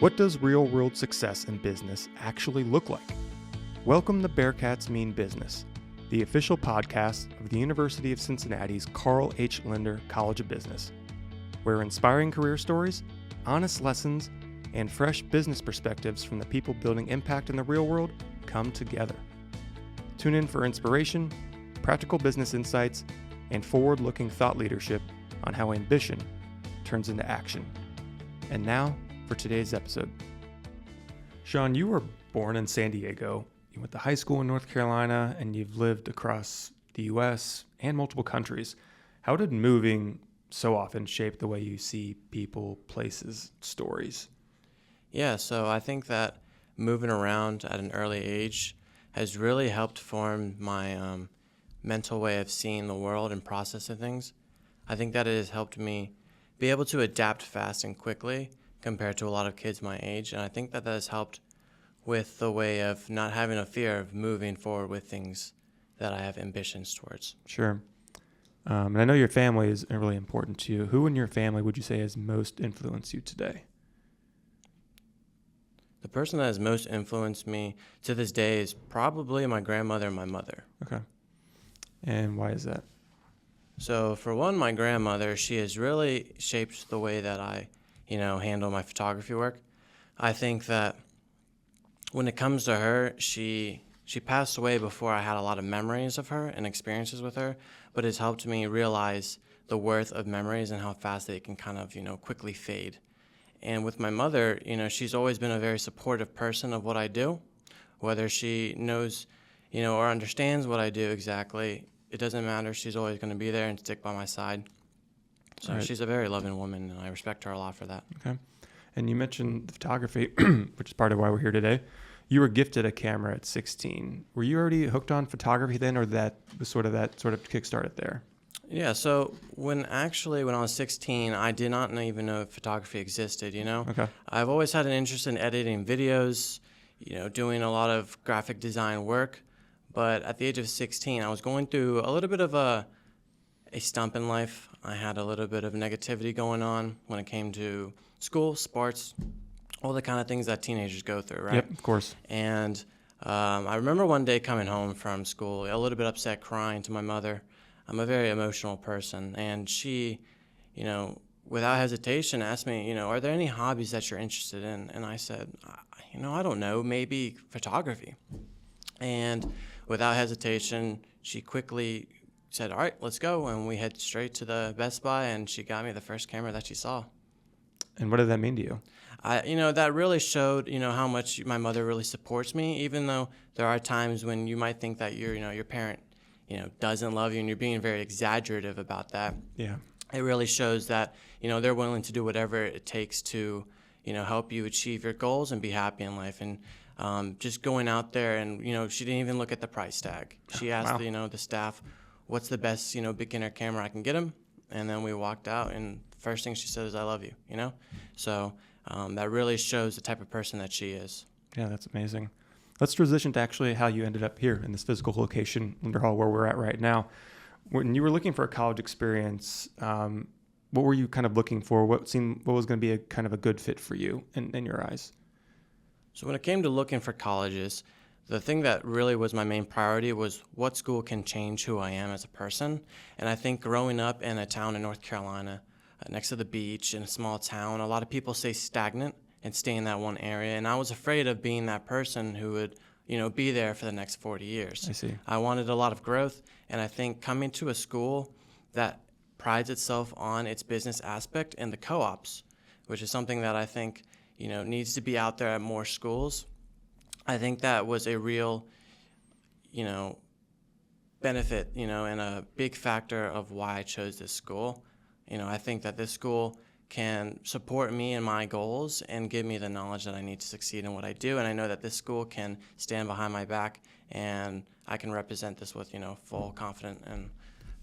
What does real-world success in business actually look like? Welcome to Bearcats Mean Business, the official podcast of the University of Cincinnati's Carl H. Lindner College of Business, where inspiring career stories, honest lessons, and fresh business perspectives from the people building impact in the real world come together. Tune in for inspiration, practical business insights, and forward-looking thought leadership on how ambition turns into action. And now for today's episode. Shawn, you were born in San Diego. You went to high school in North Carolina, and you've lived across the U.S. and multiple countries. How did moving so often shape the way you see people, places, stories? Yeah, so I think that moving around at an early age has really helped form my mental way of seeing the world and processing things. I think that it has helped me be able to adapt fast and quickly compared to a lot of kids my age, and I think that has helped with the way of not having a fear of moving forward with things that I have ambitions towards. Sure. And I know your family is really important to you. Who in your family would you say has most influenced you today? The person that has most influenced me to this day is probably my grandmother and my mother. Okay. And why is that? So for one, my grandmother, she has really shaped the way that I, handle my photography work. I think that when it comes to her, she passed away before I had a lot of memories of her and experiences with her, but it's helped me realize the worth of memories and how fast they can kind of, quickly fade. And with my mother, she's always been a very supportive person of what I do, whether she knows, or understands what I do exactly. It doesn't matter. She's always going to be there and stick by my side. So Right. She's a very loving woman, and I respect her a lot for that. Okay. And you mentioned the photography, which is part of why we're here today. You were gifted a camera at 16. Were you already hooked on photography then, or that sort of kickstarted there? Yeah, so when I was 16, I did not even know photography existed, Okay. I've always had an interest in editing videos, doing a lot of graphic design work. But at the age of 16, I was going through a little bit of a stump in life. I had a little bit of negativity going on when it came to school, sports, all the kind of things that teenagers go through, right? Yep, of course. And I remember one day coming home from school, a little bit upset, crying to my mother. I'm a very emotional person, and she, without hesitation asked me, are there any hobbies that you're interested in? And I said, I don't know, maybe photography. And without hesitation, she quickly said, all right, let's go. And we head straight to the Best Buy, and she got me the first camera that she saw. And what did that mean to you? That really showed, how much my mother really supports me, even though there are times when you might think that your parent, doesn't love you, and you're being very exaggerative about that. Yeah. It really shows that, they're willing to do whatever it takes to, help you achieve your goals and be happy in life. And just going out there and, she didn't even look at the price tag. She asked, Wow. the staff, what's the best, beginner camera I can get him? And then we walked out, and the first thing she said is, I love you, So that really shows the type of person that she is. Yeah, that's amazing. Let's transition to actually how you ended up here in this physical location, Lindner Hall, where we're at right now. When you were looking for a college experience, what were you kind of looking for? What was going to be a kind of a good fit for you in your eyes? So when it came to looking for colleges, the thing that really was my main priority was what school can change who I am as a person. And I think growing up in a town in North Carolina, next to the beach, in a small town, a lot of people stay stagnant and stay in that one area. And I was afraid of being that person who would, be there for the next 40 years. I see. I wanted a lot of growth. And I think coming to a school that prides itself on its business aspect and the co-ops, which is something that I think, needs to be out there at more schools. I think that was a real, benefit, and a big factor of why I chose this school. I think that this school can support me in my goals and give me the knowledge that I need to succeed in what I do. And I know that this school can stand behind my back, and I can represent this with, full confidence and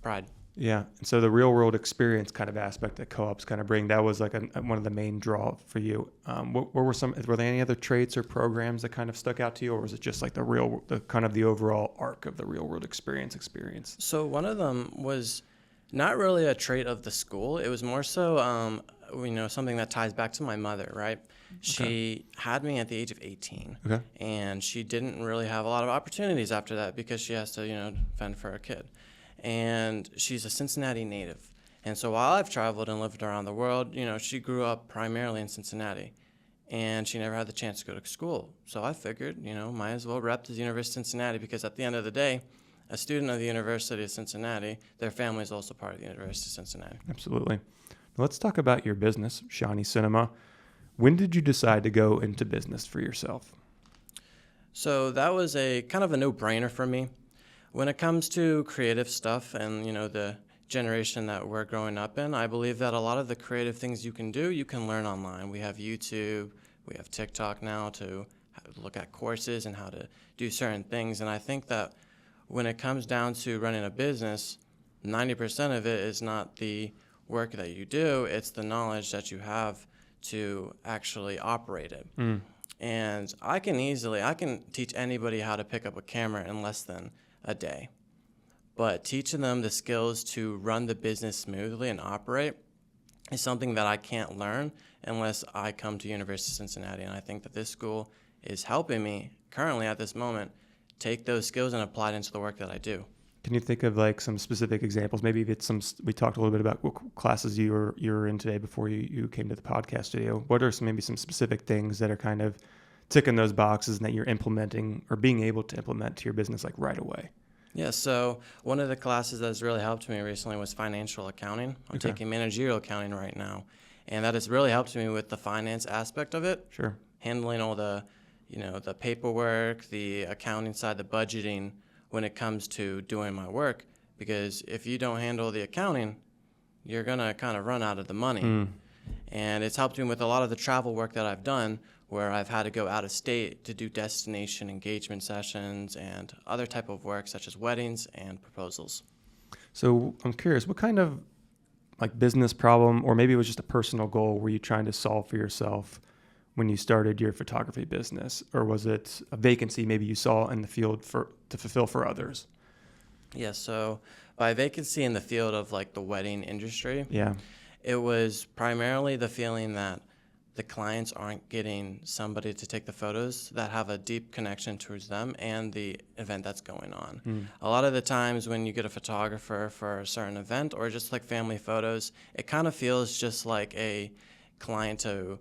pride. Yeah. And so the real world experience kind of aspect that co-ops kind of bring, that was like one of the main draw for you. Were there any other traits or programs that kind of stuck out to you, or was it just like the kind of the overall arc of the real world experience? So one of them was not really a trait of the school. It was more so, something that ties back to my mother, right? She had me at the age of 18, Okay. and she didn't really have a lot of opportunities after that because she has to, fend for her kid. And she's a Cincinnati native. And so while I've traveled and lived around the world, she grew up primarily in Cincinnati, and she never had the chance to go to school. So I figured, might as well rep the University of Cincinnati, because at the end of the day, a student of the University of Cincinnati, their family is also part of the University of Cincinnati. Absolutely. Now let's talk about your business, Shawnie Cinema. When did you decide to go into business for yourself? So that was a kind of a no-brainer for me. When it comes to creative stuff and, the generation that we're growing up in, I believe that a lot of the creative things you can do, you can learn online. We have YouTube, we have TikTok now to look at courses and how to do certain things. And I think that when it comes down to running a business, 90% of it is not the work that you do, it's the knowledge that you have to actually operate it. And I can teach anybody how to pick up a camera in less than a day. But teaching them the skills to run the business smoothly and operate is something that I can't learn unless I come to University of Cincinnati. And I think that this school is helping me currently at this moment take those skills and apply it into the work that I do. Can you think of like some specific examples? Maybe if it's we talked a little bit about what classes you were in today before you came to the podcast studio. What are maybe some specific things that are kind of ticking those boxes and that you're implementing or being able to implement to your business like right away? Yeah, so one of the classes that has really helped me recently was financial accounting. I'm taking managerial accounting right now, and that has really helped me with the finance aspect of it. Sure. Handling all the, the paperwork, the accounting side, the budgeting when it comes to doing my work. Because if you don't handle the accounting, you're going to kind of run out of the money. And it's helped me with a lot of the travel work that I've done, where I've had to go out of state to do destination engagement sessions and other type of work such as weddings and proposals. So I'm curious, what kind of like business problem, or maybe it was just a personal goal, were you trying to solve for yourself when you started your photography business? Or was it a vacancy maybe you saw in the field to fulfill for others? Yeah, so by vacancy in the field of like the wedding industry, Yeah. it was primarily the feeling that the clients aren't getting somebody to take the photos that have a deep connection towards them and the event that's going on. A lot of the times when you get a photographer for a certain event or just like family photos, it kind of feels just like a client to,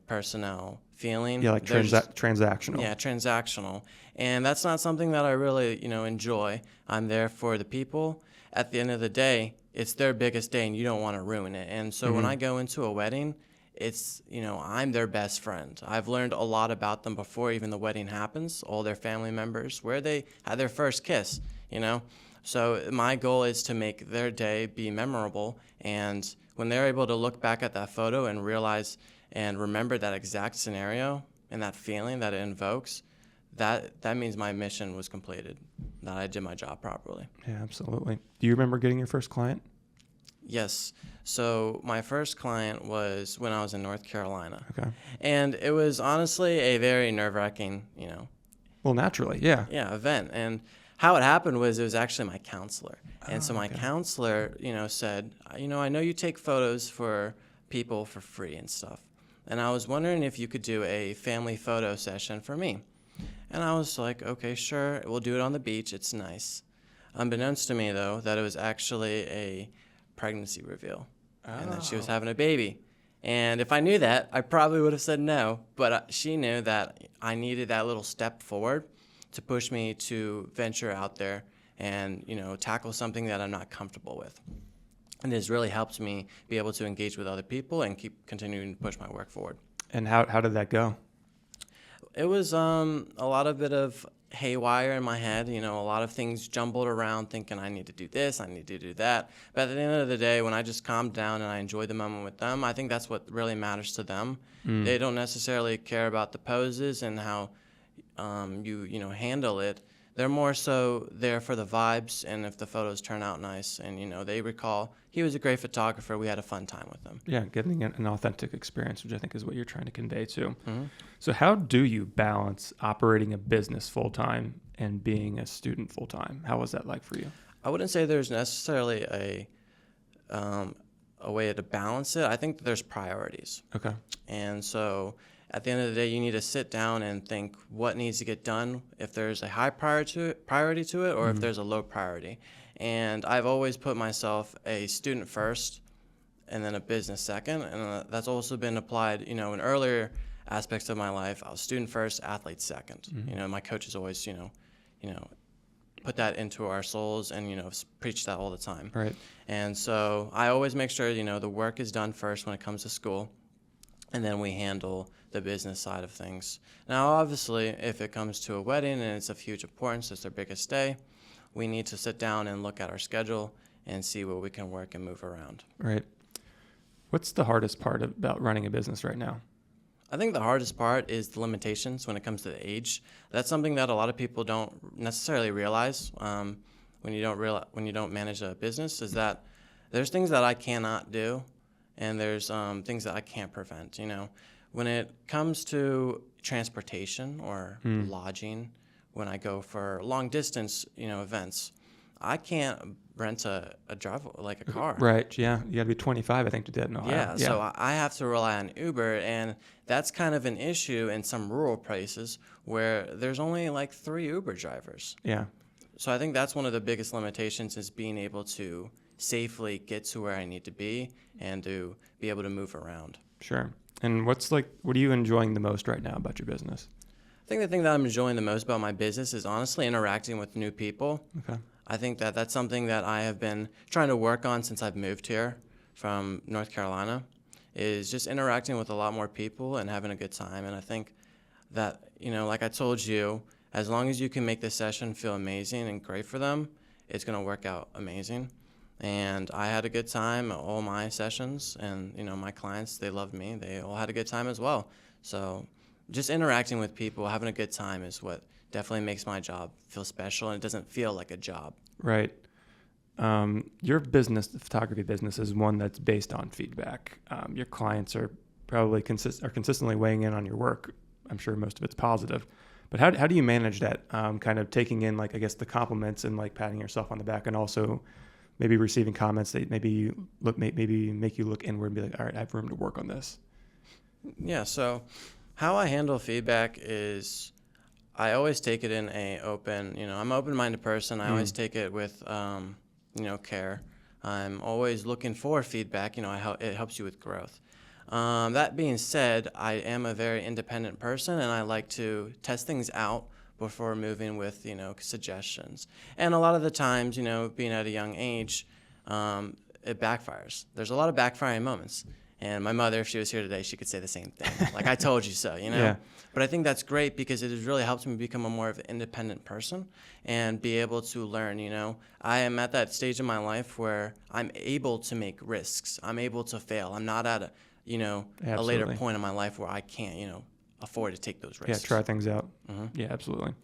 personnel feeling. Yeah, like transactional. Yeah, transactional. And that's not something that I really, enjoy. I'm there for the people. At the end of the day, it's their biggest day and you don't want to ruin it. And so when I go into a wedding, it's, I'm their best friend. I've learned a lot about them before even the wedding happens, all their family members, where they had their first kiss, So my goal is to make their day be memorable. And when they're able to look back at that photo and realize and remember that exact scenario and that feeling that it invokes, that means my mission was completed, that I did my job properly. Yeah, absolutely. Do you remember getting your first client? Yes. So my first client was when I was in North Carolina. Okay. And it was honestly a very nerve-wracking, Well, naturally, yeah. event. And how it happened was it was actually my counselor. And so my counselor, said, I know you take photos for people for free and stuff. And I was wondering if you could do a family photo session for me. And I was like, okay, sure. We'll do it on the beach. It's nice. Unbeknownst to me, though, that it was actually a pregnancy reveal and that she was having a baby. And if I knew that, I probably would have said no. But she knew that I needed that little step forward to push me to venture out there and, tackle something that I'm not comfortable with. And it has really helped me be able to engage with other people and keep continuing to push my work forward. And how did that go? It was a lot of bit of haywire in my head, a lot of things jumbled around thinking I need to do this, I need to do that. But at the end of the day, when I just calmed down and I enjoyed the moment with them, I think that's what really matters to them. They don't necessarily care about the poses and how you handle it. They're more so there for the vibes and if the photos turn out nice. And, they recall he was a great photographer. We had a fun time with him. Yeah, getting an authentic experience, which I think is what you're trying to convey too. So how do you balance operating a business full-time and being a student full-time? How was that like for you? I wouldn't say there's necessarily a way to balance it. I think that there's priorities. Okay. And so at the end of the day, you need to sit down and think what needs to get done, if there's a high priority to it, or if there's a low priority. And I've always put myself a student first and then a business second. And that's also been applied, in earlier aspects of my life. I was student first, athlete second. My coaches always, put that into our souls and, preach that all the time. Right. And so I always make sure, the work is done first when it comes to school, and then we handle the business side of things. Now, obviously, if it comes to a wedding and it's of huge importance, it's their biggest day, we need to sit down and look at our schedule and see where we can work and move around. Right. What's the hardest part about running a business right now? I think the hardest part is the limitations when it comes to the age. That's something that a lot of people don't necessarily realize when you don't manage a business, is that there's things that I cannot do, and there's things that I can't prevent. When it comes to transportation or lodging, when I go for long distance, events, I can't rent a drive, like a car. Right. Yeah. You got to be 25, I think, to do that in Ohio. Yeah. So I have to rely on Uber, and that's kind of an issue in some rural places where there's only like 3 Uber drivers. Yeah. So I think that's one of the biggest limitations, is being able to safely get to where I need to be and to be able to move around. Sure. And what are you enjoying the most right now about your business? I think the thing that I'm enjoying the most about my business is honestly interacting with new people. Okay. I think that that's something that I have been trying to work on since I've moved here from North Carolina, is just interacting with a lot more people and having a good time. And I think that, like I told you, as long as you can make the session feel amazing and great for them, it's going to work out amazing. And I had a good time at all my sessions, and, my clients, they loved me. They all had a good time as well. So just interacting with people, having a good time is what definitely makes my job feel special, and it doesn't feel like a job. Right. Your business, the photography business, is one that's based on feedback. Your clients are probably consistently weighing in on your work. I'm sure most of it's positive. But how do you manage that, kind of taking in, like, I guess, the compliments and, like, patting yourself on the back, and also maybe receiving comments that maybe make you look inward and be like, all right, I have room to work on this? Yeah, so how I handle feedback is I always take it in a open, I'm an open-minded person. I always take it with, care. I'm always looking for feedback. It helps you with growth. That being said, I am a very independent person, and I like to test things out before moving with, suggestions. And a lot of the times, being at a young age, it backfires. There's a lot of backfiring moments. And my mother, if she was here today, she could say the same thing. Like, I told you so, Yeah. But I think that's great, because it has really helped me become a more of an independent person and be able to learn, I am at that stage in my life where I'm able to make risks. I'm able to fail. I'm not at a later point in my life where I can't, afford to take those risks. Yeah, try things out. Mm-hmm. Yeah, absolutely.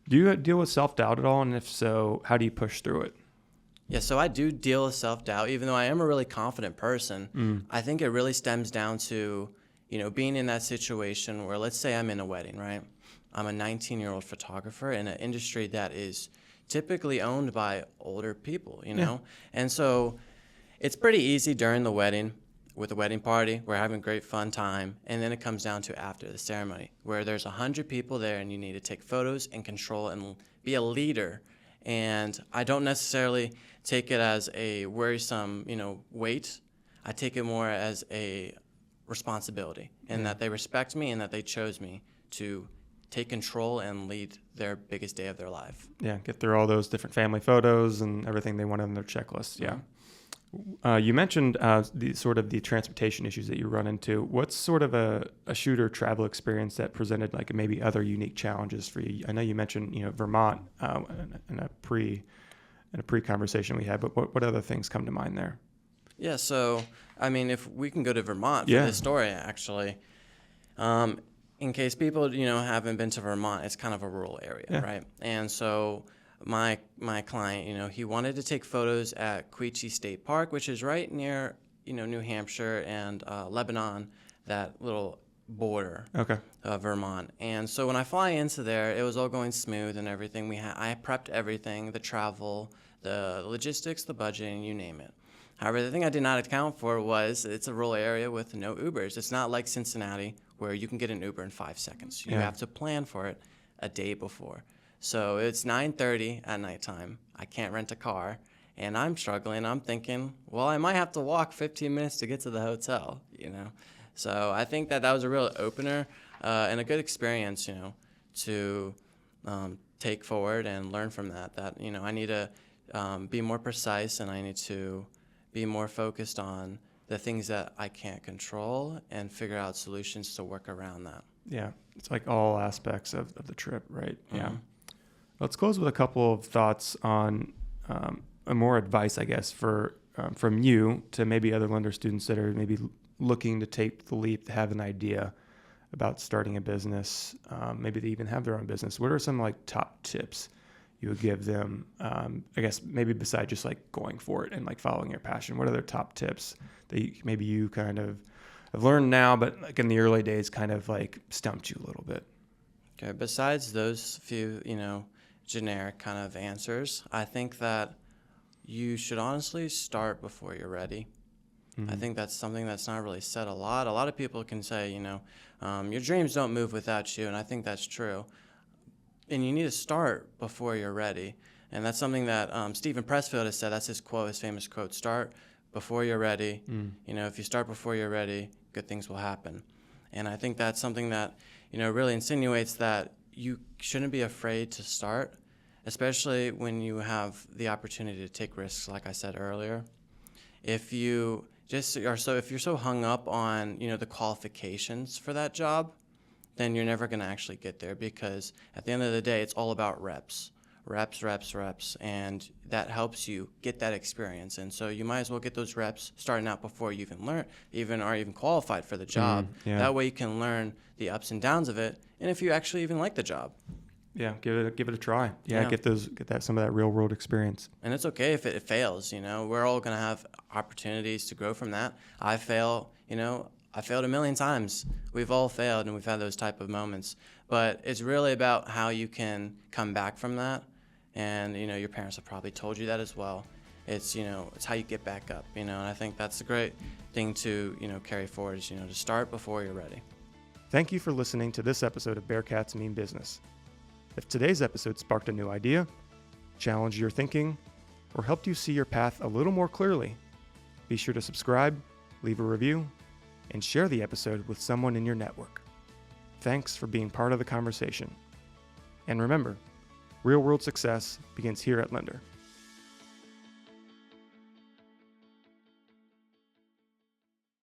Do you deal with self-doubt at all? And if so, how do you push through it? Yeah, so I do deal with self-doubt. Even though I am a really confident person, I think it really stems down to, being in that situation where, let's say I'm in a wedding, right? I'm a 19-year-old photographer in an industry that is typically owned by older people, Yeah. And so it's pretty easy during the wedding, with the wedding party, we're having a great fun time, and then it comes down to after the ceremony, where there's 100 people there and you need to take photos and control and be a leader. And I don't necessarily take it as a worrisome, weight. I take it more as a responsibility, and that they respect me and that they chose me to take control and lead their biggest day of their life. Yeah, get through all those different family photos and everything they want on their checklist. Yeah. You mentioned the transportation issues that you run into. What's sort of a shoot or travel experience that presented like maybe other unique challenges for you? I know you mentioned Vermont in a pre-conversation we had, but what other things come to mind there? Yeah, so I mean, if we can go to Vermont for this story, actually, in case people haven't been to Vermont, it's kind of a rural area, right? And so my client, he wanted to take photos at Quechee State Park, which is right near New Hampshire and Lebanon, that little border of Vermont. And so when I fly into there, it was all going smooth and everything. I prepped everything, the travel, the logistics, the budgeting, you name it. However, the thing I did not account for was it's a rural area with no Ubers. It's not like Cincinnati where you can get an Uber in 5 seconds. You have to plan for it a day before. So it's 9:30 at nighttime. I can't rent a car, and I'm struggling. I'm thinking, well, I might have to walk 15 minutes to get to the hotel, So I think that was a real opener and a good experience, to take forward and learn from that. That, I need to be more precise, and I need to be more focused on the things that I can't control and figure out solutions to work around that. Yeah, it's like all aspects of the trip, right? Mm-hmm. Yeah. Let's close with a couple of thoughts on more advice, I guess, from you to maybe other Lindner students that are maybe looking to take the leap, to have an idea about starting a business, maybe they even have their own business. What are some like top tips you would give them, I guess maybe besides just like going for it and like following your passion? What are their top tips that maybe you kind of have learned now, but like in the early days kind of like stumped you a little bit? Okay, besides those few, generic kind of answers, I think that you should honestly start before you're ready. Mm-hmm. I think that's something that's not really said a lot. A lot of people can say, your dreams don't move without you, and I think that's true. And you need to start before you're ready. And that's something that Stephen Pressfield has said. That's his quote, his famous quote, start before you're ready. If you start before you're ready, good things will happen. And I think that's something that, really insinuates that you shouldn't be afraid to start, especially when you have the opportunity to take risks, like I said earlier. If you're so hung up on, the qualifications for that job, then you're never going to actually get there, because at the end of the day, it's all about reps, and that helps you get that experience. And so you might as well get those reps starting out before you are even qualified for the job. That way you can learn the ups and downs of it, and if you actually even like the job. Yeah, give it a try. Get some of that real world experience. And it's okay if it fails. We're all going to have opportunities to grow from that. I failed a million times. We've all failed, and we've had those type of moments. But it's really about how you can come back from that. And, your parents have probably told you that as well. It's, it's how you get back up, and I think that's a great thing to, carry forward is, to start before you're ready. Thank you for listening to this episode of Bearcats Mean Business. If today's episode sparked a new idea, challenged your thinking, or helped you see your path a little more clearly, be sure to subscribe, leave a review, and share the episode with someone in your network. Thanks for being part of the conversation. And remember, real-world success begins here at Lindner.